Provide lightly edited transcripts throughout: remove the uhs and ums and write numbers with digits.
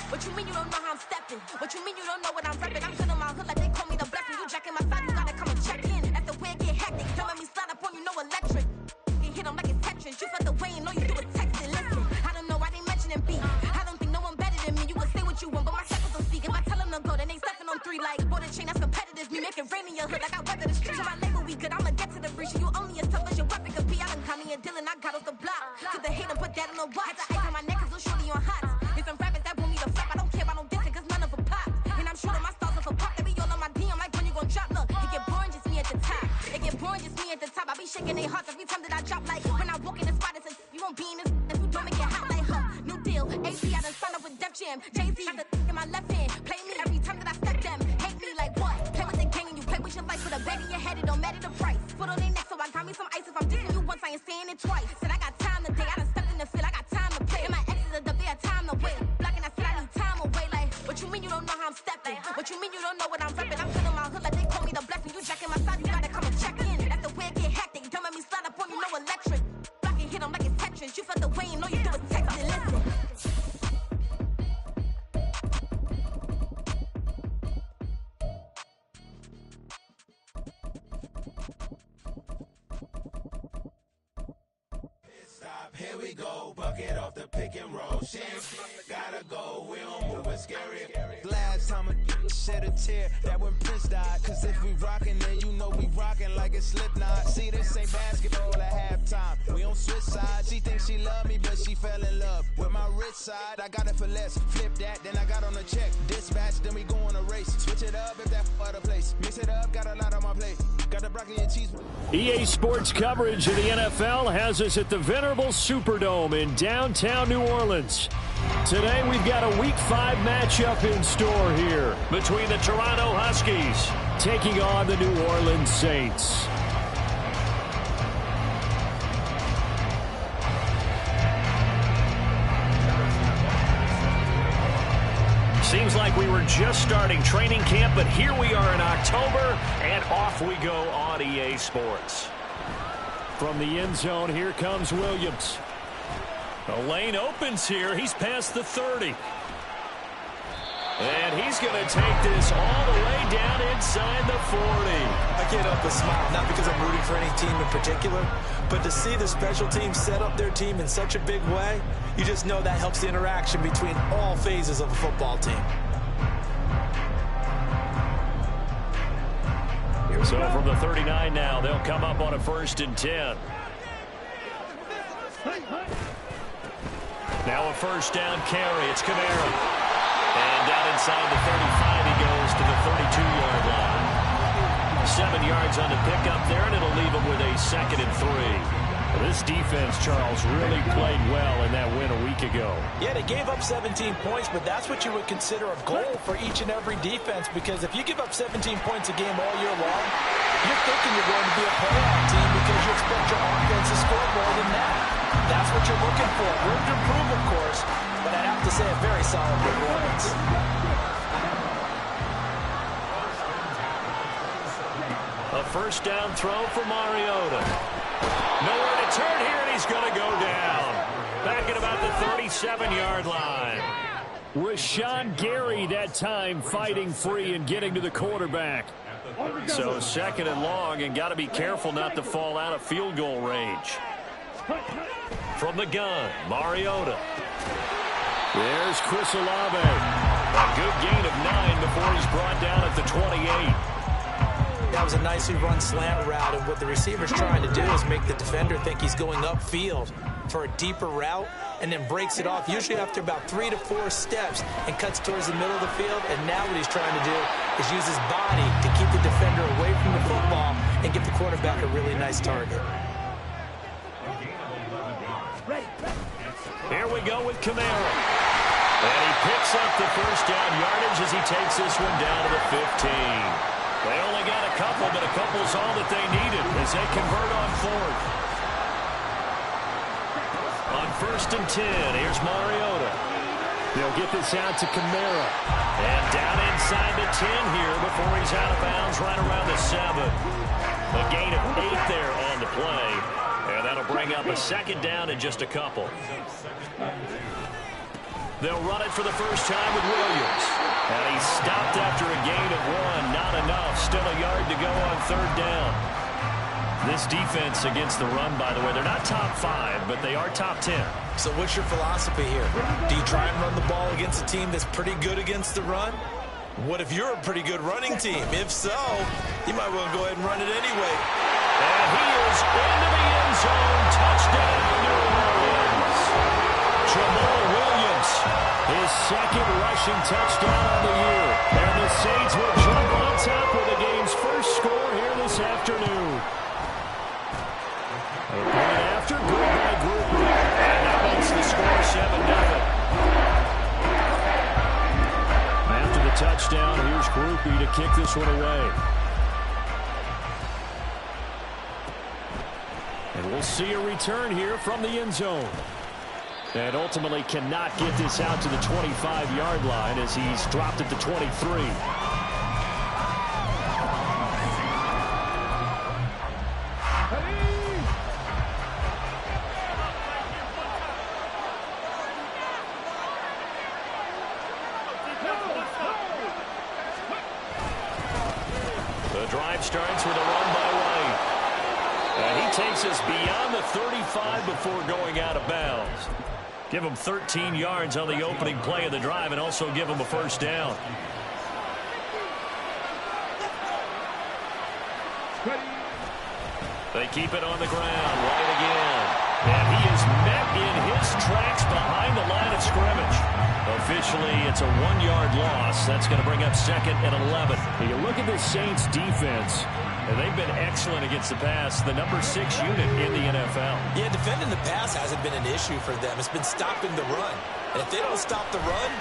What you mean you don't know how I'm stepping? What you mean you don't know what I'm repping? I'm sitting my hood like they call me the blessing. You jacking my side, you gotta come and check in. That's the way it get hectic. Don't let me slide up on you, no electric. You hit them like it's Tetris. You felt the way and all you do is text it. Listen, I don't know why they mentioning beef. I don't think no one better than me. You will say what you want, but my seconds don't speak. If I tell them to go, then they stepping on 3 like border chain. That's competitive. Me make it rain in your hood like I weather the streets. So my label we good. I'ma get to the breach. You only as tough as your weapon could be. I done caught me a Dylan. I got off the block. To the hate and put that on the watch. Had the ice on my neck 'cause little shorty on hot. There's some rappers that want me to flop. I don't care about no dissing 'cause none of them pop. And I'm shooting my stars off a pop. They be all on my DM like when you gon' drop. Look, it get boring just me at the top. It get boring just me at the top. I be shaking their hearts every time that I drop. Like when I walk in the spot, it says you won't be in this if you don't make it hot like her. New deal, AC, I done signed up with Def Jam. Jay-Z got the in my left hand. Play me every time that I step them. Hate me like what? Play with the gang and you play with your life with a bag in your head. It don't matter the price. Foot on their neck, so I got me some ice. If I'm dissing you once, I ain't saying it twice. Said I got time today. I done stepped in the field. I got time to play. And my exes are up there, time to wait. Blocking, I said I need time away. Like, what you mean you don't know how I'm stepping? What you mean you don't know what I'm repping? I'm sitting my hood like they call me the blessing. You jacking my side, you gotta come and check in. That's the way it get hectic. Don't let me slide up on you, no electric. Blocking, hit them like it's Tetris. You felt the way and all you do is text it. Listen. Here we go, bucket off the pick and roll. Shit, gotta go, we don't move it scary. Last time a shed a tear, that when Prince died. Cause if we rockin', then you know we rockin' like it's Slipknot. See, this ain't basketball at halftime. We on switch sides. She thinks she love me, but she fell in love with my rich side. I got it for less. Flip that, then I got on a check. Dispatch, then we go on a race. Switch it up if that other place. Mix it up, got a lot on my plate. Got the broccoli and cheese. EA Sports coverage of the NFL has us at the Venerable Superdome in downtown New Orleans. Today we've got a Week 5 matchup in store here between the Toronto Huskies taking on the New Orleans Saints. Seems like we were just starting training camp, but here we are in October, and off we go on EA Sports. From the end zone, here comes Williams. The lane opens here. He's past the 30. And he's going to take this all the way down inside the 40. I can't help but smile, not because I'm rooting for any team in particular, but to see the special team set up their team in such a big way, you just know that helps the interaction between all phases of a football team. So from the 39 now, they'll come up on a 1st and 10. Now a 1st down carry. It's Kamara. And down inside the 35, he goes to the 32-yard line. 7 yards on the pickup there, and it'll leave him with a 2nd and 3. This defense, Charles, really played well in that win a week ago. Yeah, they gave up 17 points, but that's what you would consider a goal for each and every defense, because if you give up 17 points a game all year long, you're thinking you're going to be a playoff team because you expect your offense to score more than that. That's what you're looking for. Room to improve, of course, but I'd have to say a very solid performance. A 1st down throw for Mariota. Nowhere to turn here, and he's going to go down. Back at about the 37-yard line. Rashawn Gary that time fighting free and getting to the quarterback. So 2nd and long, and got to be careful not to fall out of field goal range. From the gun, Mariota. There's Chris Olave. A good gain of 9 before he's brought down at the 28. That was a nicely run slant route, and what the receiver's trying to do is make the defender think he's going upfield for a deeper route, and then breaks it off, usually after about 3 to 4 steps, and cuts towards the middle of the field. And now what he's trying to do is use his body to keep the defender away from the football and give the quarterback a really nice target. Here we go with Kamara. And he picks up the 1st down yardage as he takes this one down to the 15. They only got a couple, but a couple's all that they needed as they convert on 4th. On 1st and 10, here's Mariota. They'll get this out to Kamara. And down inside the 10 here before he's out of bounds right around the 7. A gain of 8 there on the play. And that'll bring up a 2nd down in just a couple. They'll run it for the first time with Williams. And he stopped after a gain of 1. Not enough. Still a yard to go on third down. This defense against the run, by the way, they're not top 5, but they are top 10. So what's your philosophy here? Do you try and run the ball against a team that's pretty good against the run? What if you're a pretty good running team? If so, you might well go ahead and run it anyway. And he is into the end zone. Touchdown, New Orleans. Jamal Williams, his second rushing touchdown on the year. And the Saints will jump on top with the game's first score here this afternoon. A point after, good by Grupe. And that makes the score 7-0. After the touchdown, here's Grupe to kick this one away. And we'll see a return here from the end zone. And ultimately cannot get this out to the 25-yard line as he's dropped at the 23. The drive starts with a run by White. And he takes us beyond the 35 before going out of bounds. Give him 13 yards on the opening play of the drive and also give him a first down. They keep it on the ground. White again. And he is met in his tracks behind the line of scrimmage. Officially, it's a 1-yard loss. That's going to bring up 2nd and 11. You look at the Saints defense, and they've been excellent against the pass, the number 6 unit in the NFL. Yeah, defending the pass hasn't been an issue for them. It's been stopping the run. And if they don't stop the run,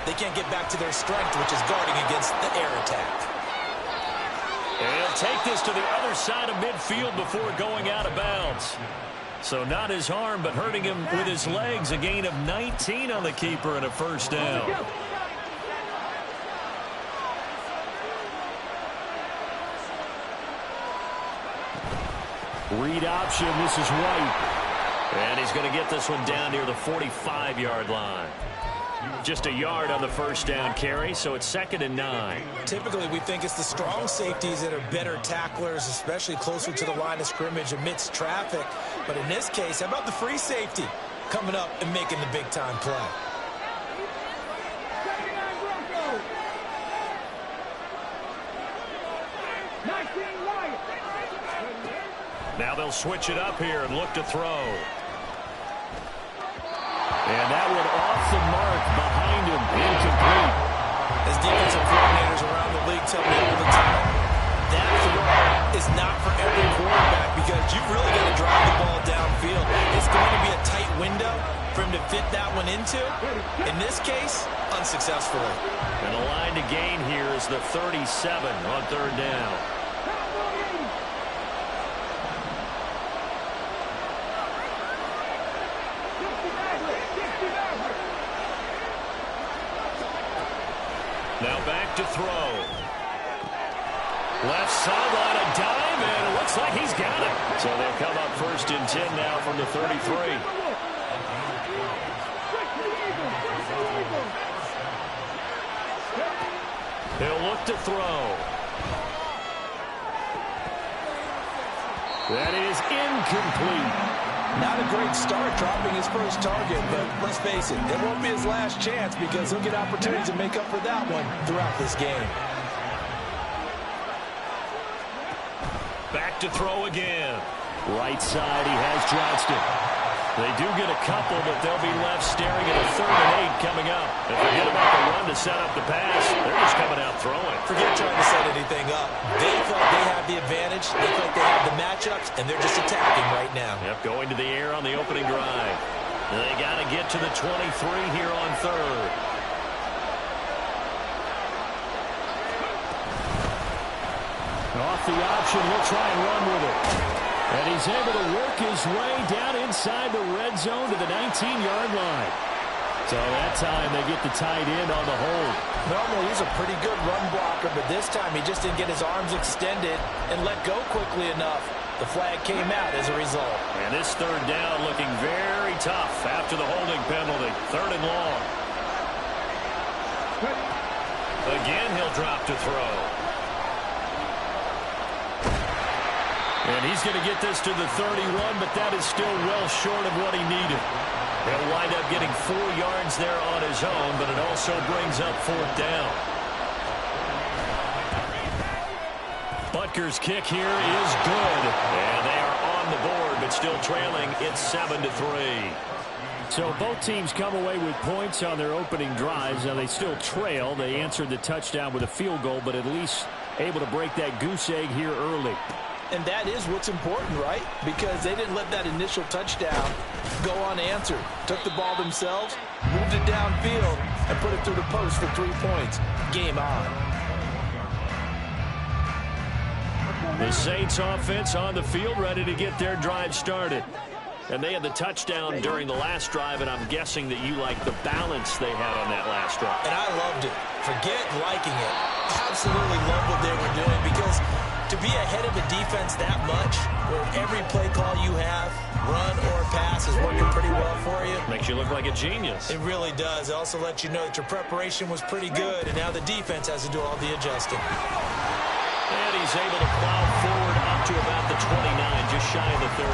they can't get back to their strength, which is guarding against the air attack. And he'll take this to the other side of midfield before going out of bounds. So not his arm, but hurting him with his legs. A gain of 19 on the keeper and a first down. Read option. This is White. And he's going to get this one down near the 45-yard line. Just a yard on the first down carry, so it's 2nd and 9. Typically, we think it's the strong safeties that are better tacklers, especially closer to the line of scrimmage amidst traffic. But in this case, how about the free safety coming up and making the big-time play? Now they'll switch it up here and look to throw. And that one off the mark behind him, incomplete. As defensive coordinators around the league tell me all the time, that throw is not for every quarterback because you've really got to drive the ball downfield. It's going to be a tight window for him to fit that one into. In this case, unsuccessfully. And the line to gain here is the 37 on third down. Now back to throw. Left sideline, a dive, and it looks like he's got it. So they'll come up 1st and 10 now from the 33. He'll look to throw. That is incomplete. Not a great start dropping his first target, but let's face it, it won't be his last chance because he'll get opportunities to make up for that one throughout this game. Back to throw again. Right side, he has Johnston. They do get a couple, but they'll be left staring at a 3rd and 8 coming up. And forget about the run to set up the pass. They're just coming out throwing. Forget trying to set anything up. They feel like they have the advantage. They feel like they have the matchups, and they're just attacking right now. Yep, going to the air on the opening drive. They got to get to the 23 here on 3rd. Off the option, we'll try and run with it. And he's able to work his way down inside the red zone to the 19-yard line. So that time they get the tight end on the hold. Normally he's a pretty good run blocker, but this time he just didn't get his arms extended and let go quickly enough. The flag came out as a result. And this third down looking very tough after the holding penalty. 3rd and long. Again, he'll drop to throw. And he's going to get this to the 31, but that is still well short of what he needed. He'll wind up getting 4 yards there on his own, but it also brings up 4th down. Butker's kick here is good. And they are on the board, but still trailing. It's 7-3. So both teams come away with points on their opening drives. Now they still trail. They answered the touchdown with a field goal, but at least able to break that goose egg here early. And that is what's important, right? Because they didn't let that initial touchdown go unanswered. Took the ball themselves, moved it downfield, and put it through the post for 3 points. Game on. The Saints offense on the field, ready to get their drive started. And they had the touchdown during the last drive, and I'm guessing that you like the balance they had on that last drive. And I loved it. Forget liking it. Absolutely love what they were doing, because to be ahead of a defense that much, where every play call you have, run or pass, is working pretty well for you. Makes you look like a genius. It really does. It also lets you know that your preparation was pretty good, and now the defense has to do all the adjusting. And he's able to plow forward up to about the 29, just shy of the 30.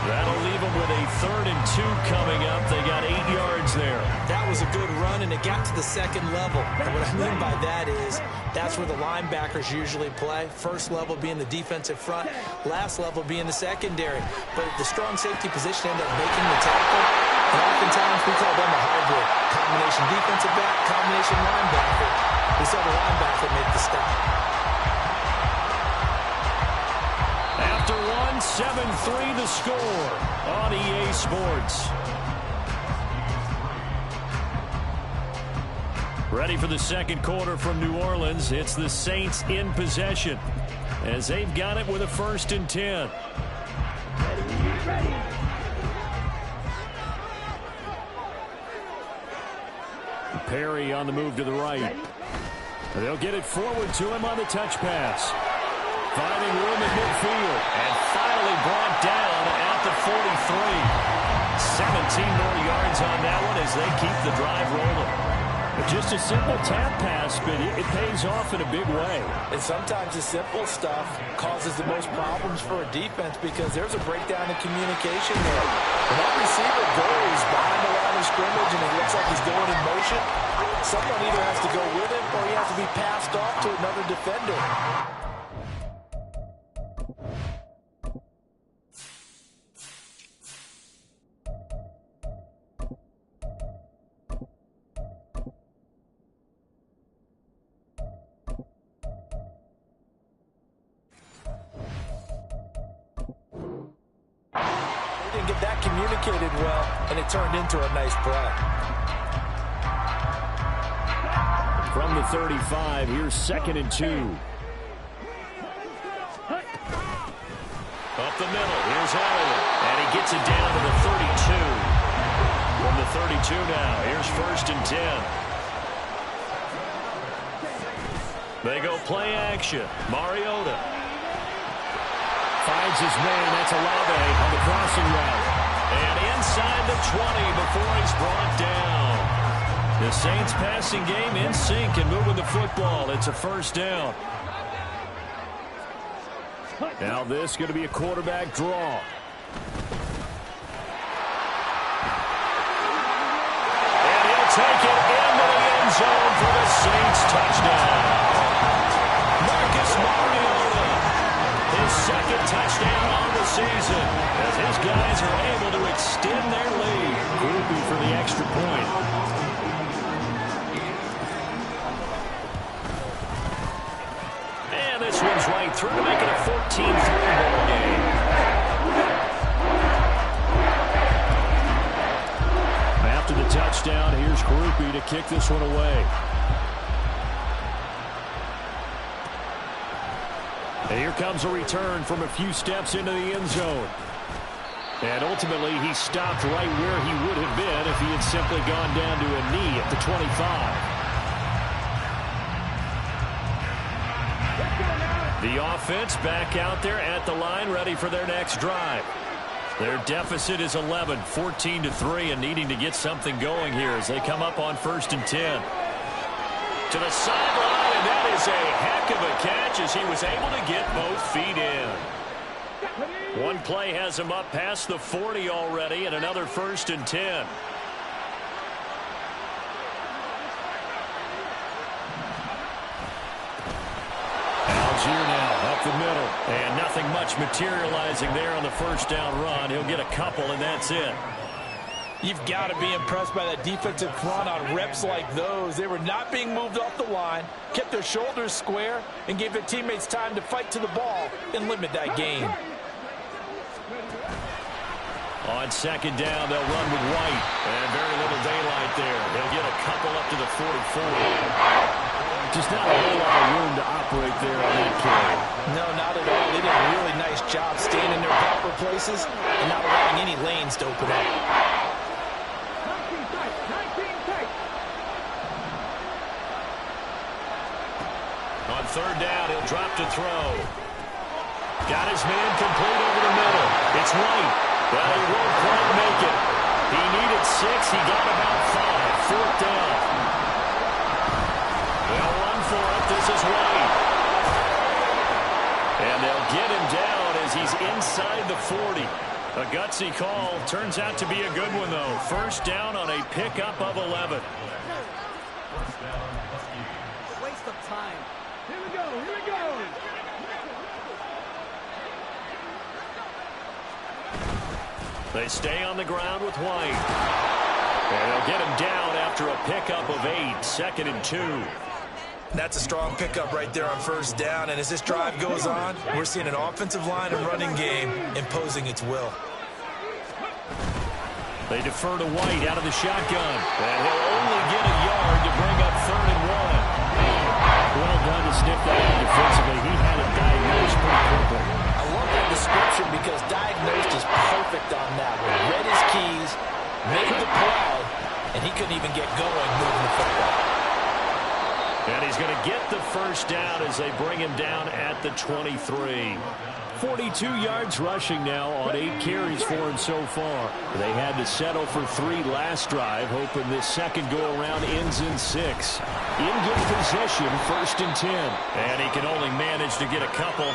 That'll leave them with a 3rd and 2 coming up. They got 8 yards there. That was a good run, and it got to the second level. And what I mean by that is that's where the linebackers usually play. First level being the defensive front, last level being the secondary. But the strong safety position ended up making the tackle. And oftentimes we call them a hybrid. Combination defensive back, combination linebacker. We saw the linebacker make the stop. After 7-3 the score on EA Sports. Ready for the second quarter from New Orleans. It's the Saints in possession as they've got it with a 1st and 10. Ready. Perry on the move to the right. They'll get it forward to him on the touch pass. Finding room at midfield, and finally brought down at the 43. 17 more yards on that one as they keep the drive rolling. Just a simple tap pass, but it pays off in a big way. And sometimes the simple stuff causes the most problems for a defense because there's a breakdown in communication there. When that receiver goes behind the line of scrimmage and it looks like he's going in motion, someone either has to go with him or he has to be passed off to another defender. Didn't get that communicated well, and it turned into a nice play. From the 35, here's 2nd and 2. Up the middle, here's Elliott, and he gets it down to the 32. From the 32 now, here's 1st and 10. They go play action. Mariota finds his man. That's Olave on the crossing route. And inside the 20 before he's brought down. The Saints passing game in sync and moving the football. It's a 1st down. Now this is going to be a quarterback draw. And he'll take it into the end zone for the Saints touchdown. Marcus Mariota, his 2nd touchdown on the season, as his guys are able to extend their lead. Groupie for the extra point. And this one's right through to make it a 14-3 ball game. After the touchdown, here's Groupie to kick this one away. And here comes a return from a few steps into the end zone. And ultimately, he stopped right where he would have been if he had simply gone down to a knee at the 25. The offense back out there at the line, ready for their next drive. Their deficit is 11, 14-3, and needing to get something going here as they come up on 1st and 10. To the sideline, and that is a heck of a catch as he was able to get both feet in. One play has him up past the 40 already, and another 1st and 10. Algier now up the middle, and nothing much materializing there on the first down run. He'll get a couple, and that's it. You've got to be impressed by that defensive front on reps like those. They were not being moved off the line, kept their shoulders square, and gave their teammates time to fight to the ball and limit that gain. On 2nd down, they'll run with White, and very little daylight there. They'll get a couple up to the 44. Just not a whole lot of room to operate there on that play. No, not at all. They did a really nice job staying in their proper places and not allowing any lanes to open up. On 3rd down, he'll drop to throw. Got his man complete over the middle. It's White. Well, he won't quite make it. He needed 6. He got about 5. 4th down. They'll run for it. This is White. And they'll get him down as he's inside the 40. A gutsy call. Turns out to be a good one, though. 1st down on a pickup of 11. Waste of time. Here we go. Here we go. They stay on the ground with White. And they'll get him down after a pickup of 8. 2nd and 2. That's a strong pickup right there on 1st down. And as this drive goes on, we're seeing an offensive line and running game imposing its will. They defer to White out of the shotgun. And he'll only get a yard to bring up 3rd and 1. Well done to sniff that out defensively. He had it diagnosed pretty quickly. I love that description because diagnosed is perfect on that one. Read his keys, made the play, and he couldn't even get going moving the football. And he's going to get the 1st down as they bring him down at the 23. 42 yards rushing now on 8 carries for him so far. They had to settle for 3 last drive, hoping this second go-around ends in 6. In good position, 1st and 10. And he can only manage to get a couple.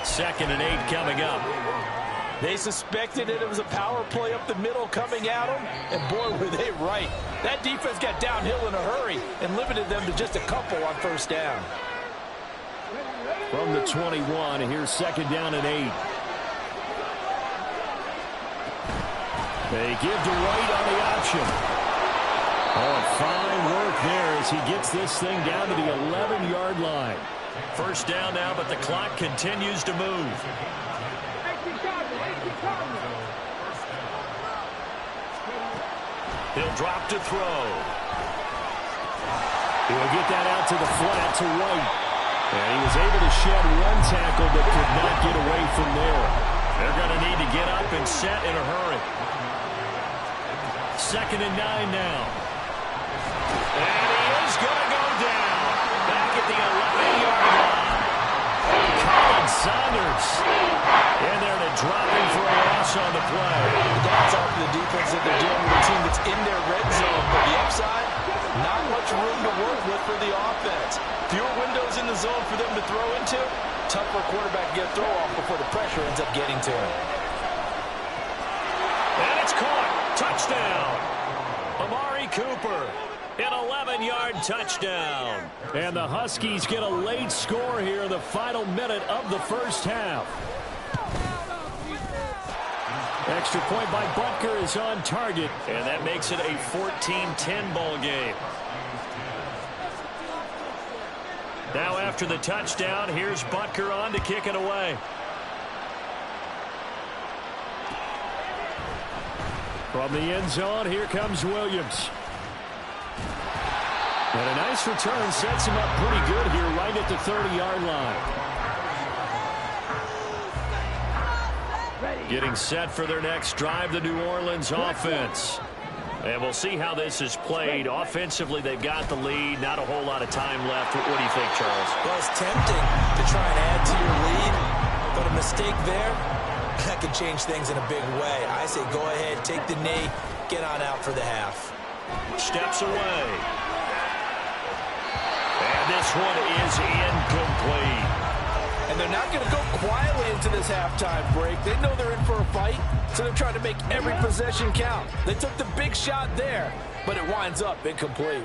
2nd and 8 coming up. They suspected it was a power play up the middle coming at them, and boy, were they right. That defense got downhill in a hurry and limited them to just a couple on 1st down. From the 21, here's 2nd down and 8. They give to White on the option. Oh, fine work there as he gets this thing down to the 11-yard line. 1st down now, but the clock continues to move. He'll drop to throw. He'll get that out to the flat to White. And he was able to shed 1 tackle but could not get away from there. They're going to need to get up and set in a hurry. 2nd and 9 now. And he is going to go down. Back at the 11-yard line. Colin Saunders in there to drop him for a loss on the play. That's off the defense that they're dealing with a team that's in their red zone. But the upside, not much room to work with for the offense. Fewer windows in the zone for them to throw into. Tough for a quarterback to get a throw off before the pressure ends up getting to him. And it's caught. Touchdown. Amari Cooper. An 11-yard touchdown. And the Huskies get a late score here in the final minute of the 1st half. Extra point by Butker is on target. And that makes it a 14-10 ball game. Now after the touchdown, here's Butker on to kick it away. From the end zone, here comes Williams. And a nice return sets him up pretty good here right at the 30-yard line. Getting set for their next drive, the New Orleans offense. And we'll see how this is played. Offensively, they've got the lead. Not a whole lot of time left. What do you think, Charles? Well, it's tempting to try and add to your lead, but a mistake there, that could change things in a big way. I say go ahead, take the knee, get on out for the half. Steps away. this one is incomplete. And they're not going to go quietly into this halftime break. They know they're in for a fight, so they're trying to make every possession count. They took the big shot there, but it winds up incomplete.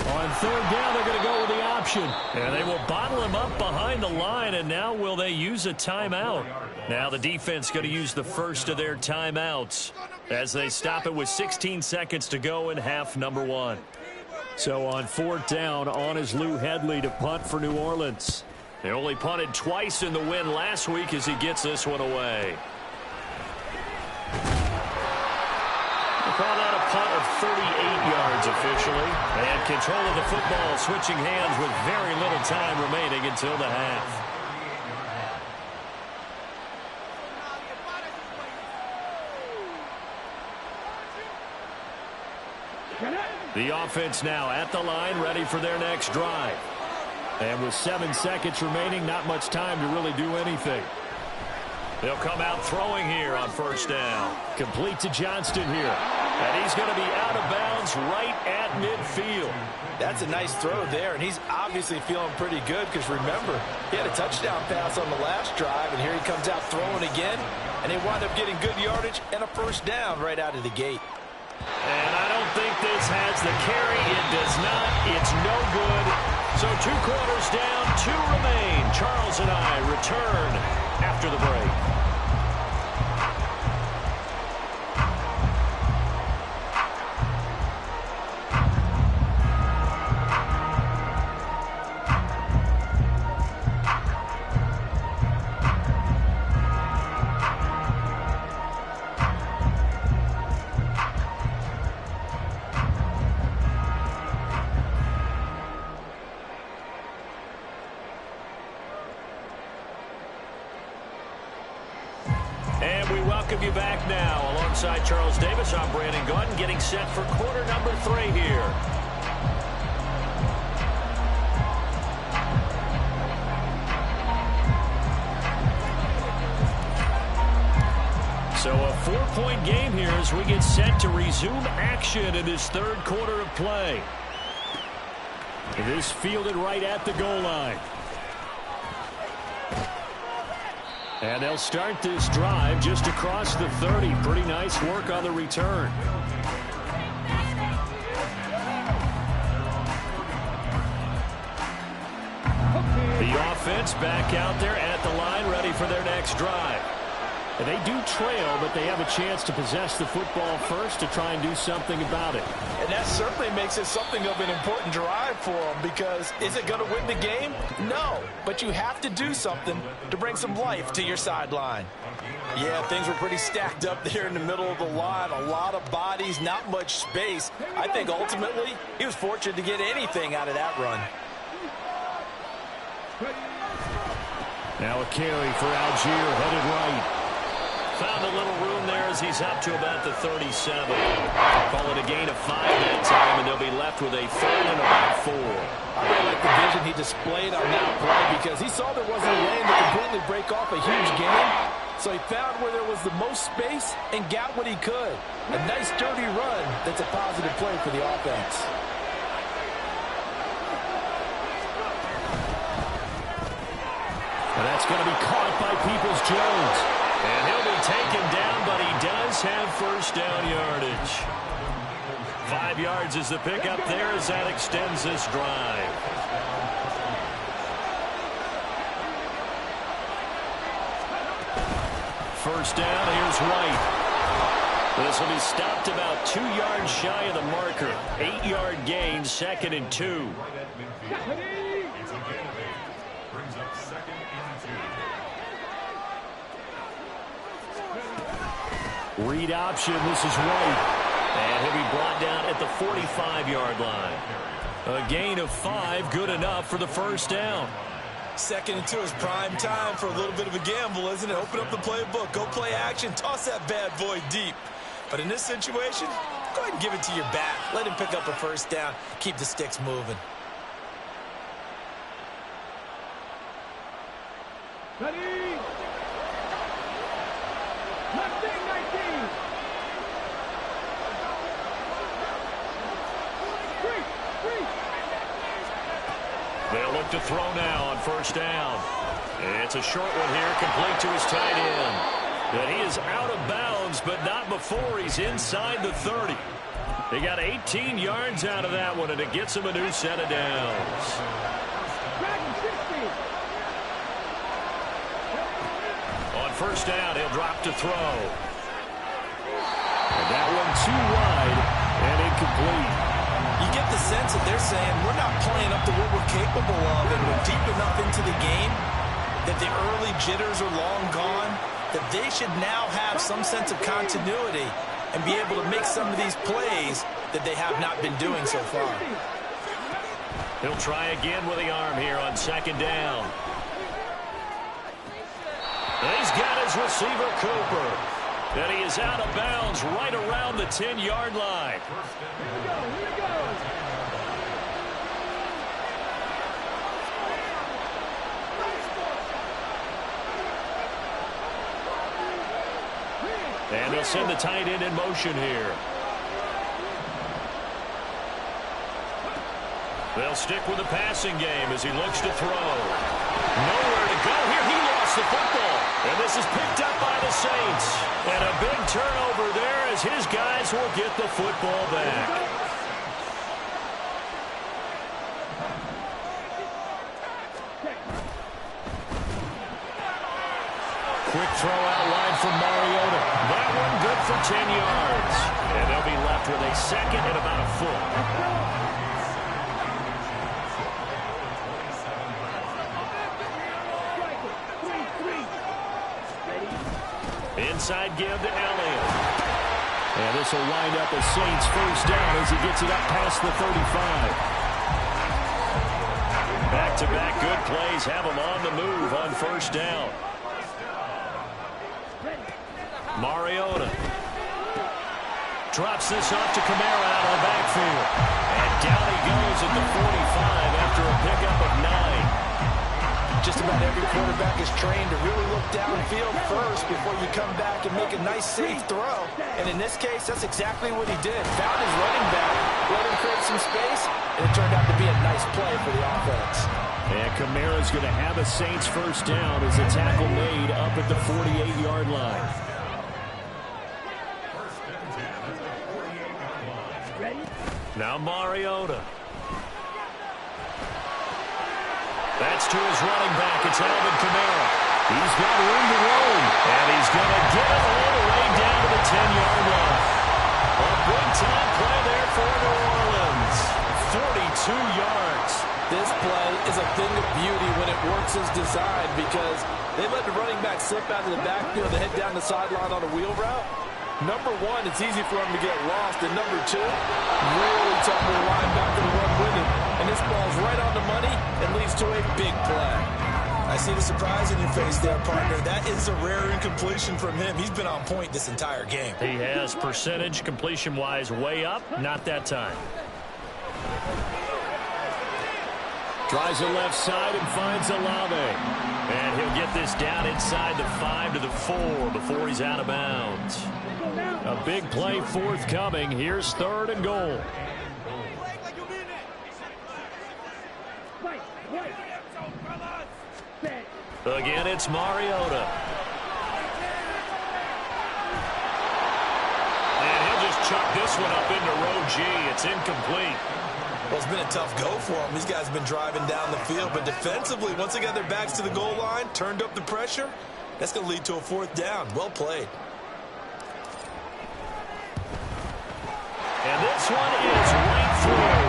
On third down, they're going to go with the option. And they will bottle him up behind the line, and now will they use a timeout? Now the defense going to use the first of their timeouts as they stop it with 16 seconds to go in half number 1. So on fourth down, on is Lou Hedley to punt for New Orleans. They only punted twice in the win last week as he gets this one away. Call that a punt of 38 yards officially. And control of the football switching hands with very little time remaining until the half. The offense now at the line, ready for their next drive. And with 7 seconds remaining, not much time to really do anything. They'll come out throwing here on first down. Complete to Johnston here. And he's going to be out of bounds right at midfield. That's a nice throw there, and he's obviously feeling pretty good because, remember, he had a touchdown pass on the last drive, and here he comes out throwing again, and they wind up getting good yardage and a first down right out of the gate. And I don't think this has the carry. It does not. It's no good. So 2 quarters down, 2 remain. Charles and I return after the break. Welcome you back now. Alongside Charles Davis, I'm Brandon Gaudin, getting set for quarter number 3 here. So a 4-point game here as we get set to resume action in this third quarter of play. This fielded right at the goal line. And they'll start this drive just across the 30. Pretty nice work on the return. The offense back out there at the line, ready for their next drive. And they do trail, but they have a chance to possess the football first to try and do something about it. And that certainly makes it something of an important drive for them, because is it going to win the game? No, but you have to do something to bring some life to your sideline. Yeah, things were pretty stacked up there in the middle of the line. A lot of bodies, not much space. I think ultimately he was fortunate to get anything out of that run. Now a carry for Algier, headed right. Found a little room there as he's up to about the 37. Call it a gain of 5 that time, and they'll be left with a 3rd and about 4. I really like the vision he displayed on that play, because he saw there wasn't a lane to completely break off a huge gain. So he found where there was the most space and got what he could. A nice, dirty run that's a positive play for the offense. And that's going to be caught by Peoples-Jones. And he'll be taken down, but he does have first down yardage. 5 yards is the pickup there as that extends this drive. First down, here's White. This will be stopped about 2 yards shy of the marker. 8-yard gain, 2nd and 2. Read option, this is White. And he'll be brought down at the 45-yard line. A gain of 5, good enough for the first down. 2nd and 2 is prime time for a little bit of a gamble, isn't it? Open up the playbook, go play action, toss that bad boy deep. But in this situation, go ahead and give it to your back. Let him pick up a first down, keep the sticks moving. Ready? Left wing 19. 3. They'll look to throw now on first down. It's a short one here, complete to his tight end. And he is out of bounds, but not before he's inside the 30. They got 18 yards out of that one, and it gets him a new set of downs. On first down, he'll drop to throw. And that one too wide and incomplete. You get the sense that they're saying we're not playing up to what we're capable of, and we're deep enough into the game that the early jitters are long gone, that they should now have some sense of continuity and be able to make some of these plays that they have not been doing so far. He'll try again with the arm here on second down. He's got his receiver, Cooper. And he is out of bounds right around the 10-yard line. Here we go. And they'll send the tight end in motion here. They'll stick with the passing game as he looks to throw. Nowhere to go here. He lost the football. And this is picked up by the Saints. And a big turnover there as his guys will get the football back. Quick throw out wide from Mariota. That one good for 10 yards. And they'll be left with a second and about a foot. Inside give to Elliott. And this will wind up a Saints first down as he gets it up past the 35. Back-to-back good plays have him on the move on first down. Mariota drops this off to Kamara out of the backfield. And down he goes at the 45 after a pickup of 9. Just about every quarterback is trained to really look downfield first before you come back and make a nice, safe throw. And in this case, that's exactly what he did. Found his running back, let him create some space, and it turned out to be a nice play for the offense. And Kamara's going to have a Saints first down as a tackle made up at the 48-yard line. Now Mariota. That's to his running back. It's Alvin Kamara. He's got room to roam. And he's going to get it all the way down to the 10-yard line. A big-time play there for New Orleans. 42 yards. This play is a thing of beauty when it works as designed because they let the running back slip out of the backfield and head down the sideline on a wheel route. Number one, it's easy for him to get lost. And number two, really tough for the linebacker to run with him. And this ball's right on the money and leads to a big play. I see the surprise in your face there, partner. That is a rare incompletion from him. He's been on point this entire game. He has percentage completion-wise way up. Not that time. Tries the left side and finds Olave. And he'll get this down inside the 5 to the 4 before he's out of bounds. A big play forthcoming. Here's third and goal. Again, it's Mariota. And he'll just chuck this one up into row G. It's incomplete. Well, it's been a tough go for them. These guys have been driving down the field, but defensively, once they got their backs to the goal line, turned up the pressure, that's going to lead to a fourth down. Well played. And this one is right through.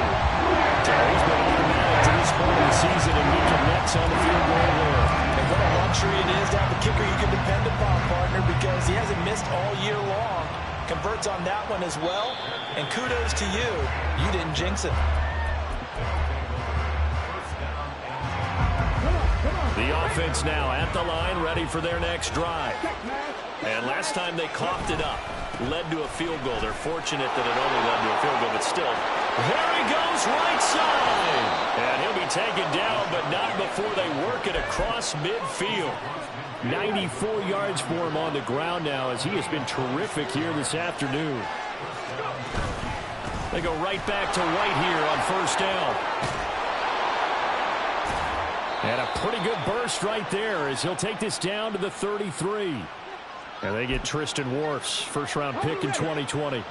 He's been automatic to this point of the season, and he connects on the field goal there. And what a luxury it is to have a kicker you can depend upon, partner, because he hasn't missed all year long. Converts on that one as well. And kudos to you. You didn't jinx it. The offense now at the line, ready for their next drive. And last time they coughed it up, led to a field goal. They're fortunate that it only led to a field goal, but still. There he goes, right side. And he'll be taken down, but not before they work it across midfield. 94 yards for him on the ground now as he has been terrific here this afternoon. They go right back to White here on first down. And a pretty good burst right there as he'll take this down to the 33. And they get Tristan Wirfs, first-round pick in 2020.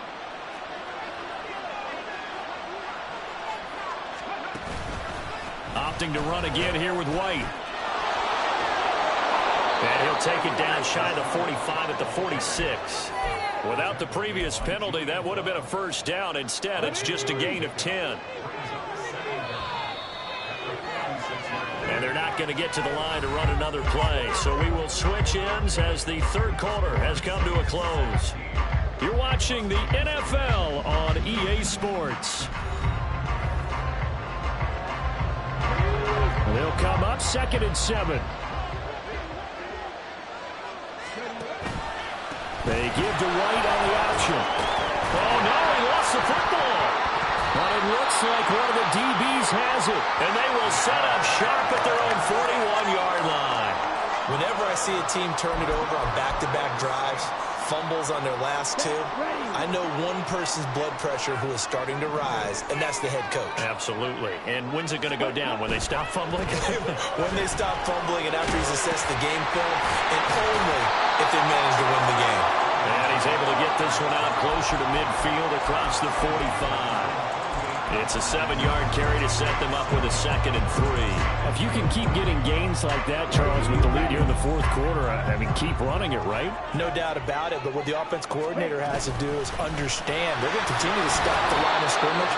Opting to run again here with White. And he'll take it down shy of the 45 at the 46. Without the previous penalty, that would have been a first down. Instead, it's just a gain of 10. And they're not going to get to the line to run another play. So we will switch ends as the third quarter has come to a close. You're watching the NFL on EA Sports. They'll come up 2nd and 7. They give to White on the option. Oh, no, he lost the football. But it looks like one of the DBs has it. And they will set up sharp at their own 41-yard line. Whenever I see a team turn it over on back-to-back drives, fumbles on their last two, I know one person's blood pressure who is starting to rise, and that's the head coach. Absolutely. And when's it going to go down? When they stop fumbling? When they stop fumbling and after he's assessed the game film, and only if they manage to win the game. And he's able to get this one out closer to midfield across the 45. It's a 7-yard carry to set them up with a 2nd and 3. If you can keep getting gains like that, Charles, with the lead here in the fourth quarter, I mean, keep running it, right? No doubt about it, but what the offense coordinator has to do is understand they're going to continue to stack the line of scrimmage.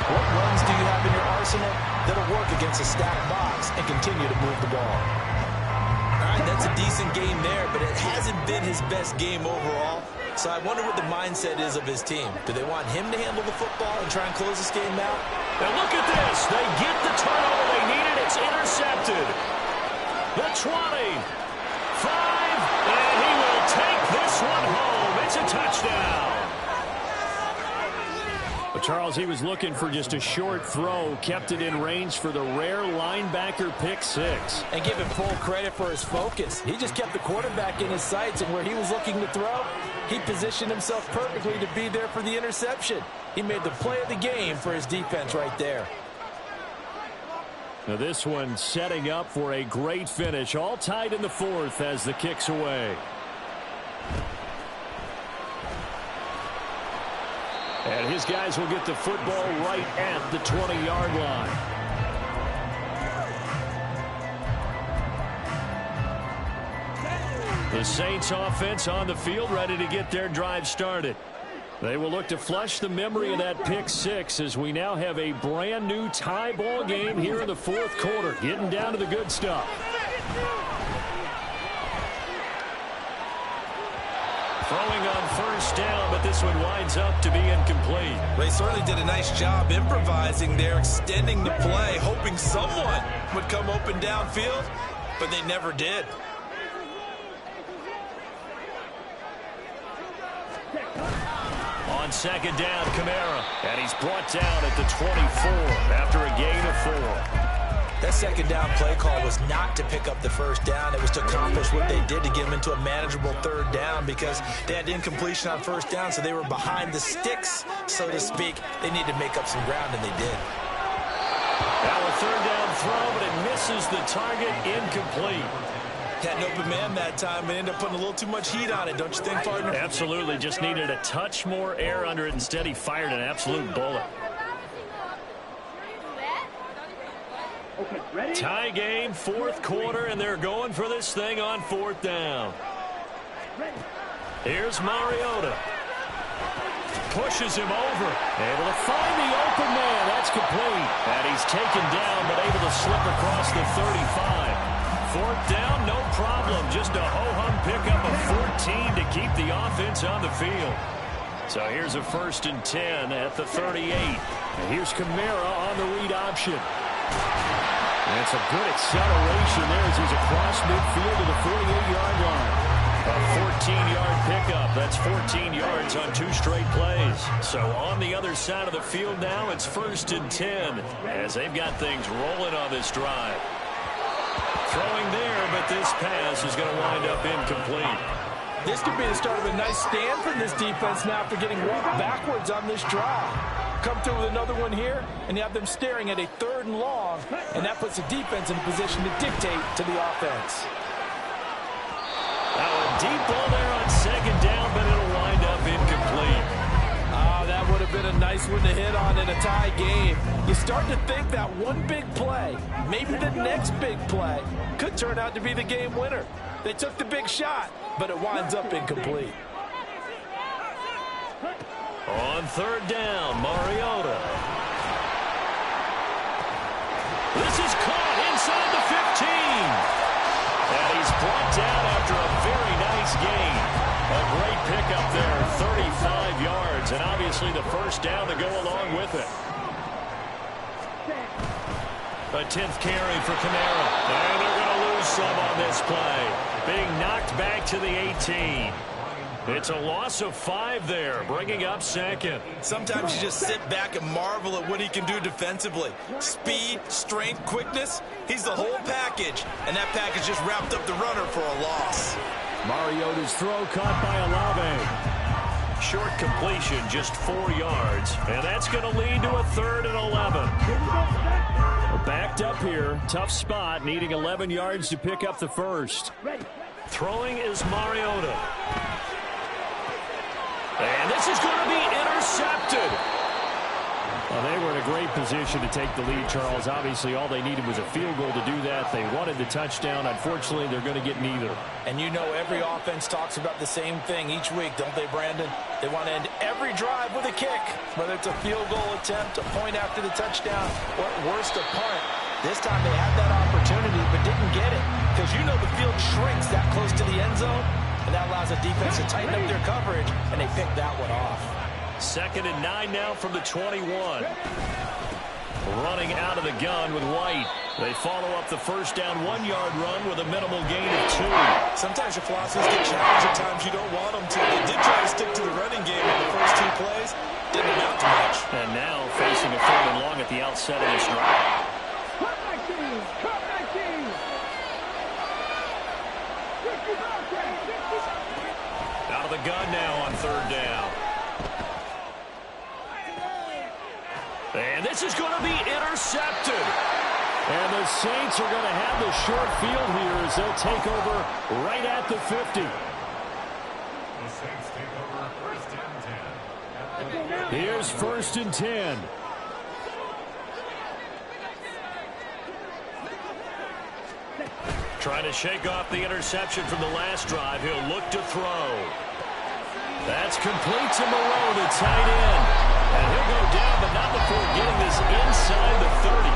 What runs do you have in your arsenal that'll work against a stacked box and continue to move the ball? All right, that's a decent game there, but it hasn't been his best game overall. So I wonder what the mindset is of his team. Do they want him to handle the football and try and close this game out? And look at this. They get the turnover they needed. It's intercepted. The 20. 5. And he will take this one home. It's a touchdown. But Charles, he was looking for just a short throw, kept it in range for the rare linebacker pick 6. And give him full credit for his focus. He just kept the quarterback in his sights, and where he was looking to throw, he positioned himself perfectly to be there for the interception. He made the play of the game for his defense right there. Now this one setting up for a great finish, all tied in the fourth as the kick's away. And his guys will get the football right at the 20-yard line. The Saints offense on the field, ready to get their drive started. They will look to flush the memory of that pick 6 as we now have a brand new tie ball game here in the fourth quarter, getting down to the good stuff. Throwing on first down, but this one winds up to be incomplete. They certainly did a nice job improvising there, extending the play, hoping someone would come open downfield, but they never did. On second down, Kamara. And he's brought down at the 24 after a gain of 4. That second down play call was not to pick up the first down. It was to accomplish what they did to get them into a manageable third down because they had incompletion on first down, so they were behind the sticks, so to speak. They needed to make up some ground, and they did. Now a third down throw, but it misses the target, incomplete. Had an open man that time and ended up putting a little too much heat on it, don't you think, partner? Absolutely. Just needed a touch more air under it. Instead, he fired an absolute bullet. Tie game, fourth quarter, and they're going for this thing on fourth down. Here's Mariota. Pushes him over. Able to find the open man. That's complete. And he's taken down, but able to slip across the 35. Fourth down, no problem. Just a ho-hum pickup of 14 to keep the offense on the field. So here's a 1st and 10 at the 38. And here's Kamara on the read option. And it's a good acceleration there as he's across midfield to the 48-yard line. A 14-yard pickup. That's 14 yards on 2 straight plays. So on the other side of the field now, it's 1st and 10 as they've got things rolling on this drive. Throwing there, but this pass is going to wind up incomplete. This could be the start of a nice stand from this defense now after getting walked backwards on this drive. come through with another one here, and you have them staring at a 3rd and long, and that puts the defense in a position to dictate to the offense. Now a deep ball there on 2nd down, but it'll wind up incomplete. That would have been a nice one to hit on in a tie game. You start to think that one big play, maybe the next big play, could turn out to be the game winner. They took the big shot, but it winds up incomplete. On 3rd down, Mariota. This is caught inside the 15. And he's brought down after a very nice gain. A great pickup there, 35 yards, and obviously the 1st down to go along with it. A 10th carry for Kamara. And they're going to lose some on this play. Being knocked back to the 18. It's a loss of 5 there, bringing up 2nd. Sometimes you just sit back and marvel at what he can do defensively. Speed, strength, quickness, he's the whole package. And that package just wrapped up the runner for a loss. Mariota's throw caught by Olave. Short completion, just 4 yards. And that's going to lead to a 3rd and 11. We're backed up here. Tough spot, needing 11 yards to pick up the 1st. Throwing is Mariota. And this is going to be intercepted. Well, they were in a great position to take the lead, Charles. Obviously, all they needed was a field goal to do that. They wanted the touchdown. Unfortunately, they're going to get neither. And you know every offense talks about the same thing each week, don't they, Brandon? They want to end every drive with a kick, whether it's a field goal attempt, a point after the touchdown, or at worst, a punt. This time they had that opportunity but didn't get it because you know the field shrinks that close to the end zone. And that allows the defense to tighten up their coverage, and they picked that one off. 2nd and 9 now from the 21. Running out of the gun with White. They follow up the 1st down 1-yard run with a minimal gain of 2. Sometimes your philosophies get challenged at times you don't want them to. They did try to stick to the running game in the first 2 plays. Didn't amount to much. And now facing a 3rd and long at the outset of this drive. Out of the gun now on 3rd down. And this is going to be intercepted. And the Saints are going to have the short field here as they'll take over right at the 50. The Saints take over 1st and 10. Here's 1st and 10. Trying to shake off the interception from the last drive. He'll look to throw. That's complete to Moreau, the tight end. And he'll go down, but not before getting this inside the 30.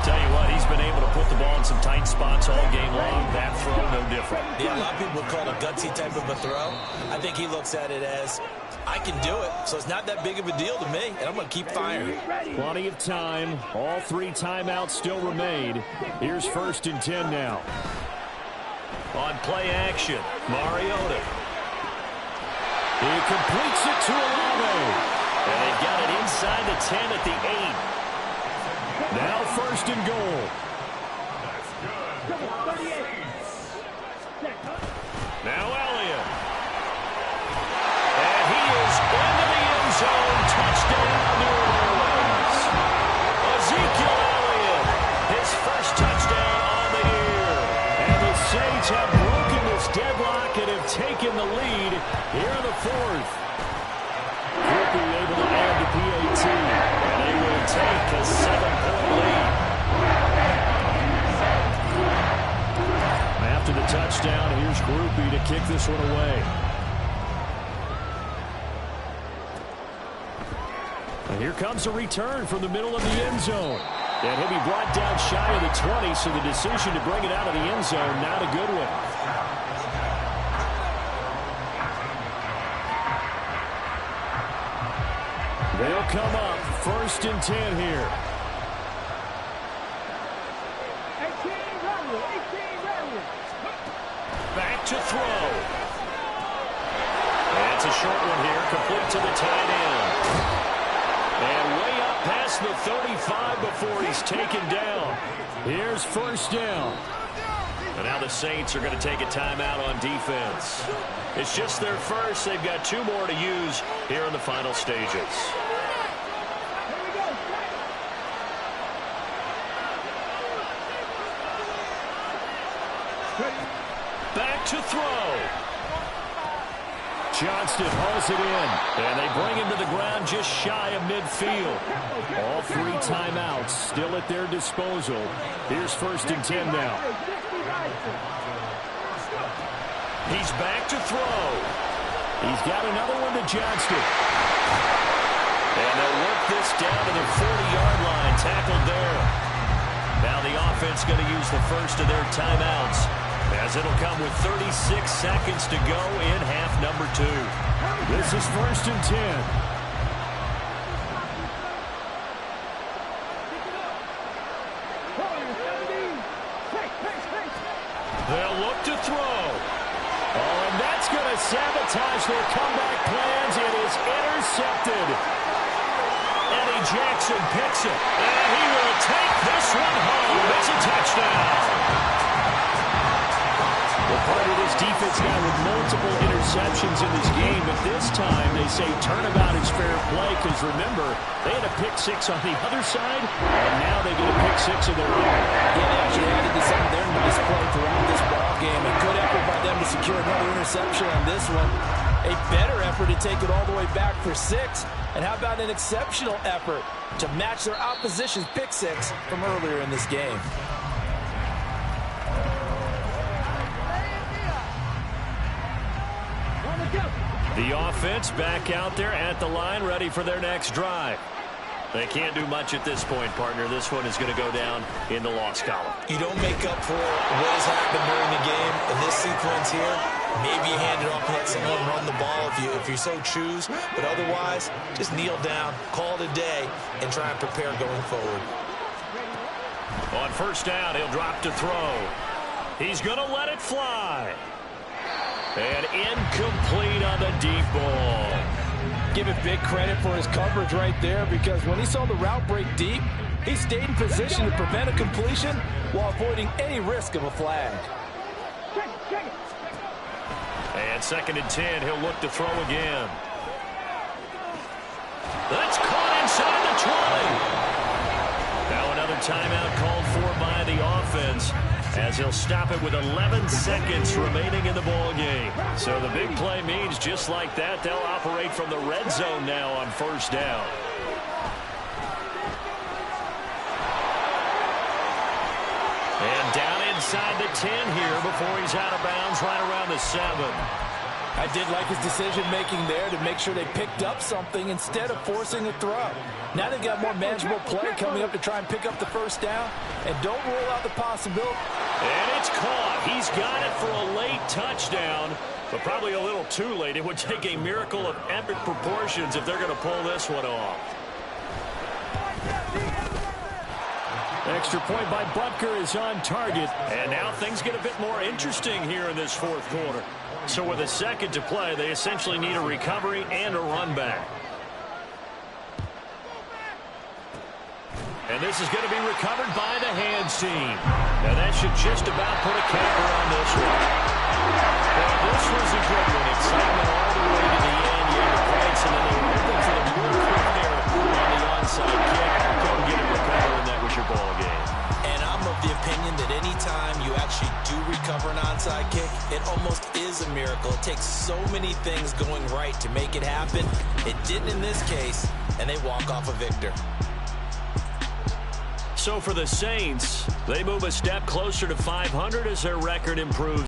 Tell you what, he's been able to put the ball in some tight spots all game long. That throw, no different. Yeah, a lot of people would call it a gutsy type of a throw. I think he looks at it as, I can do it, so it's not that big of a deal to me, and I'm going to keep firing. Plenty of time. All 3 timeouts still remain. Here's 1st and 10 now. On play action, Mariota. He completes it to Olave. And they've got it inside the 10 at the 8. Now 1st and goal. Now Elliott. And he is into the end zone. Touchdown, New Orleans. Ezekiel Elliott, his 1st touchdown on the year. And the Saints have broken this deadlock and have taken the lead here in the 4th. Quickly able to add the PAT. And they will take a 7-point lead. After the touchdown, here's Grupe to kick this one away. And here comes a return from the middle of the end zone. And he'll be brought down shy of the 20, so the decision to bring it out of the end zone, not a good one. They'll come up 1st and 10 here. Back to throw. And it's a short one here, complete to the tight end. And way up past the 35 before he's taken down. Here's 1st down. And now the Saints are going to take a timeout on defense. It's just their first. They've got 2 more to use here in the final stages. Back to throw. Johnston hauls it in, and they bring him to the ground just shy of midfield. All 3 timeouts still at their disposal. Here's 1st and 10 now. He's back to throw. He's got another one to Johnston. And they'll work this down to the 40-yard line, tackled there. Now the offense going to use the first of their timeouts, as it'll come with 36 seconds to go in half number 2. This is 1st and 10. They'll look to throw. Oh, and that's going to sabotage their comeback plans. It is intercepted. Eddie Jackson picks it, and he will take this one home. It's a touchdown. Well, part of this defense now with multiple interceptions in this game, but this time they say turnabout is fair play, because remember, they had a pick 6 on the other side, and now they get a pick 6 of their own. Yeah, they actually added to some of their nice play throughout this ball game. A good effort by them to secure another interception on this one. A better effort to take it all the way back for 6. And how about an exceptional effort to match their opposition's pick 6 from earlier in this game? The offense back out there at the line, ready for their next drive. They can't do much at this point, partner. This one is going to go down in the loss column. You don't make up for what has happened during the game in this sequence here. Maybe you hand it off and let someone run the ball if you so choose. But otherwise, just kneel down, call it a day, and try and prepare going forward. On 1st down, he'll drop to throw. He's going to let it fly. And incomplete on the deep ball. Give it big credit for his coverage right there, because when he saw the route break deep, he stayed in position to prevent a completion while avoiding any risk of a flag. And 2nd and 10, he'll look to throw again. That's caught inside the 20. Now another timeout called for by the offense, as he'll stop it with 11 seconds remaining in the ball game. So the big play means just like that, they'll operate from the red zone now on 1st down. And down inside the 10 here before he's out of bounds right around the 7. I did like his decision-making there to make sure they picked up something instead of forcing a throw. Now they've got more manageable play coming up to try and pick up the 1st down. And don't rule out the possibility. And it's caught. He's got it for a late touchdown, but probably a little too late. It would take a miracle of epic proportions if they're going to pull this one off. Extra point by Butker is on target. And now things get a bit more interesting here in this 4th quarter. So with a second to play, they essentially need a recovery and a run back. And this is going to be recovered by the hands team. Now that should just about put a capper on this one. Well, this was a good one. Excitement all the way to the end. You had the points, and then they were able to the blue quick there on the onside kick. Couldn't get it recovered, and that was your ball game. And I'm of the opinion that any time you actually do recover an onside kick, it almost is a miracle. It takes so many things going right to make it happen. It didn't in this case, and they walk off a victor. So for the Saints, they move a step closer to 500 as their record improves.